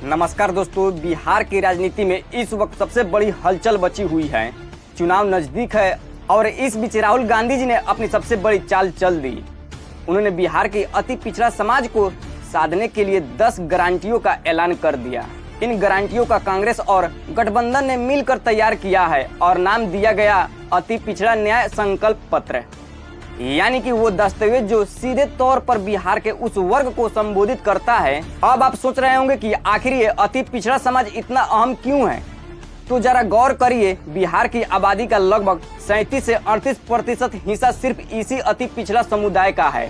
नमस्कार दोस्तों, बिहार की राजनीति में इस वक्त सबसे बड़ी हलचल बची हुई है। चुनाव नजदीक है और इस बीच राहुल गांधी जी ने अपनी सबसे बड़ी चाल चल दी। उन्होंने बिहार के अति पिछड़ा समाज को साधने के लिए 10 गारंटियों का ऐलान कर दिया। इन गारंटियों का कांग्रेस और गठबंधन ने मिलकर तैयार किया है और नाम दिया गया अति पिछड़ा न्याय संकल्प पत्र, यानी कि वो दस्तावेज जो सीधे तौर पर बिहार के उस वर्ग को संबोधित करता है। अब आप सोच रहे होंगे कि आखिर ये अति पिछड़ा समाज इतना अहम क्यों है, तो जरा गौर करिए। बिहार की आबादी का लगभग 37 से 38% हिस्सा सिर्फ इसी अति पिछड़ा समुदाय का है।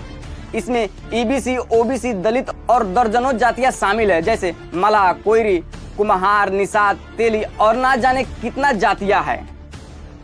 इसमें ईबीसी, ओबीसी, दलित और दर्जनों जातियां शामिल है, जैसे मलाह, कोयरी, कुम्हार, निषाद, तेली और ना जाने कितना जातियां है।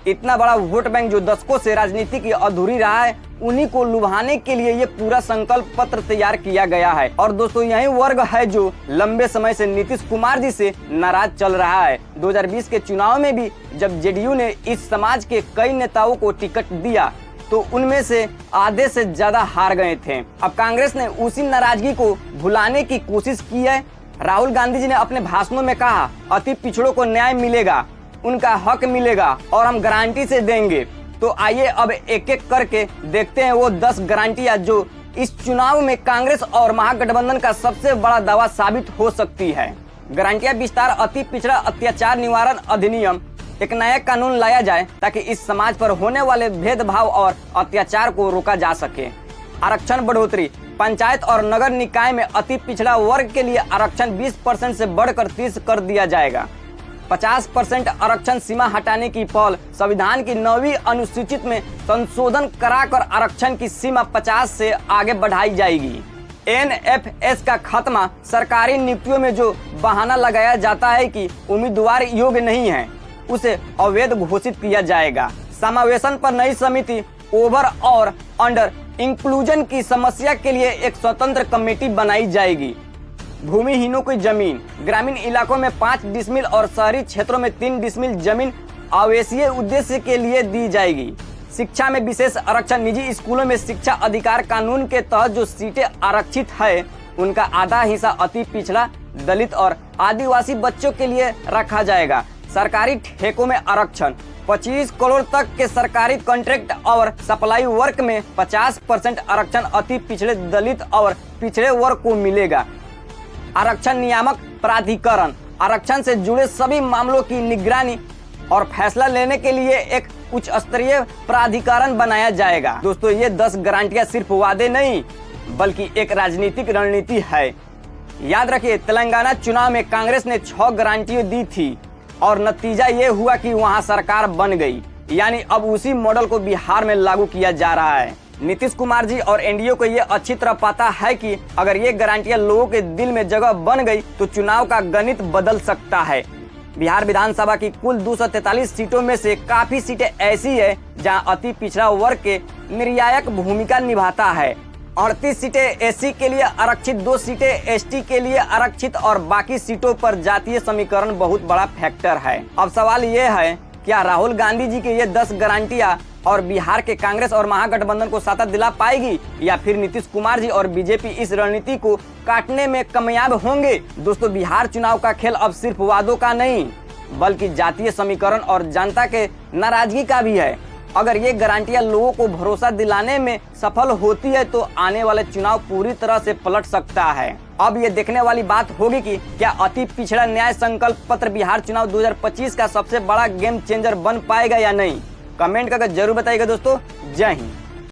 इतना बड़ा वोट बैंक जो दशकों से राजनीति की अधूरी रहा है, उन्हीं को लुभाने के लिए ये पूरा संकल्प पत्र तैयार किया गया है। और दोस्तों, यही वर्ग है जो लंबे समय से नीतीश कुमार जी से नाराज चल रहा है। 2020 के चुनाव में भी जब जेडीयू ने इस समाज के कई नेताओं को टिकट दिया तो उनमें से आधे से ज्यादा हार गए थे। अब कांग्रेस ने उसी नाराजगी को भुलाने की कोशिश की है। राहुल गांधी जी ने अपने भाषणों में कहा, अति पिछड़ों को न्याय मिलेगा, उनका हक मिलेगा और हम गारंटी से देंगे। तो आइए अब एक एक करके देखते हैं वो 10 गारंटियां जो इस चुनाव में कांग्रेस और महागठबंधन का सबसे बड़ा दावा साबित हो सकती है। गारंटियां विस्तार। अति पिछड़ा अत्याचार निवारण अधिनियम, एक नया कानून लाया जाए ताकि इस समाज पर होने वाले भेदभाव और अत्याचार को रोका जा सके। आरक्षण बढ़ोतरी। पंचायत और नगर निकाय में अति पिछड़ा वर्ग के लिए आरक्षण 20% से बढ़कर 30 कर दिया जाएगा। 50% आरक्षण सीमा हटाने की पहल। संविधान की 9वीं अनुसूचित में संशोधन कराकर आरक्षण की सीमा 50 से आगे बढ़ाई जाएगी। NFS का खात्मा। सरकारी नियुक्तियों में जो बहाना लगाया जाता है कि उम्मीदवार योग्य नहीं है, उसे अवैध घोषित किया जाएगा। समावेशन पर नई समिति। ओवर और अंडर इंक्लूजन की समस्या के लिए एक स्वतंत्र कमेटी बनाई जाएगी। भूमिहीनों की जमीन। ग्रामीण इलाकों में 5 डिसमिल और शहरी क्षेत्रों में 3 डिसमिल जमीन आवासीय उद्देश्य के लिए दी जाएगी। शिक्षा में विशेष आरक्षण। निजी स्कूलों में शिक्षा अधिकार कानून के तहत जो सीटें आरक्षित है, उनका आधा हिस्सा अति पिछड़ा, दलित और आदिवासी बच्चों के लिए रखा जाएगा। सरकारी ठेकों में आरक्षण। 25 करोड़ तक के सरकारी कॉन्ट्रैक्ट और सप्लाई वर्क में 50% आरक्षण अति पिछड़े, दलित और पिछड़े वर्ग को मिलेगा। आरक्षण नियामक प्राधिकरण। आरक्षण से जुड़े सभी मामलों की निगरानी और फैसला लेने के लिए एक उच्च स्तरीय प्राधिकरण बनाया जाएगा। दोस्तों, ये 10 गारंटियां सिर्फ वादे नहीं बल्कि एक राजनीतिक रणनीति है। याद रखिए, तेलंगाना चुनाव में कांग्रेस ने 6 गारंटियां दी थी और नतीजा ये हुआ कि वहां सरकार बन गई। यानी अब उसी मॉडल को बिहार में लागू किया जा रहा है। नीतीश कुमार जी और एनडीए को ये अच्छी तरह पता है कि अगर ये गारंटियां लोगों के दिल में जगह बन गई तो चुनाव का गणित बदल सकता है। बिहार विधानसभा की कुल 243 सीटों में से काफी सीटें ऐसी है जहां अति पिछड़ा वर्ग के निर्णायक भूमिका निभाता है। 38 सीटें एससी के लिए आरक्षित, 2 सीटें एसटी के लिए आरक्षित और बाकी सीटों पर जातीय समीकरण बहुत बड़ा फैक्टर है। अब सवाल ये है, क्या राहुल गांधी जी के ये 10 गारंटियां और बिहार के कांग्रेस और महागठबंधन को साथ दिला पाएगी, या फिर नीतीश कुमार जी और बीजेपी इस रणनीति को काटने में कामयाब होंगे? दोस्तों, बिहार चुनाव का खेल अब सिर्फ वादों का नहीं बल्कि जातीय समीकरण और जनता के नाराजगी का भी है। अगर ये गारंटियां लोगों को भरोसा दिलाने में सफल होती है तो आने वाले चुनाव पूरी तरह से पलट सकता है। अब ये देखने वाली बात होगी कि क्या अति पिछड़ा न्याय संकल्प पत्र बिहार चुनाव 2025 का सबसे बड़ा गेम चेंजर बन पाएगा या नहीं। कमेंट करके जरूर बताइएगा दोस्तों। जय हिंद।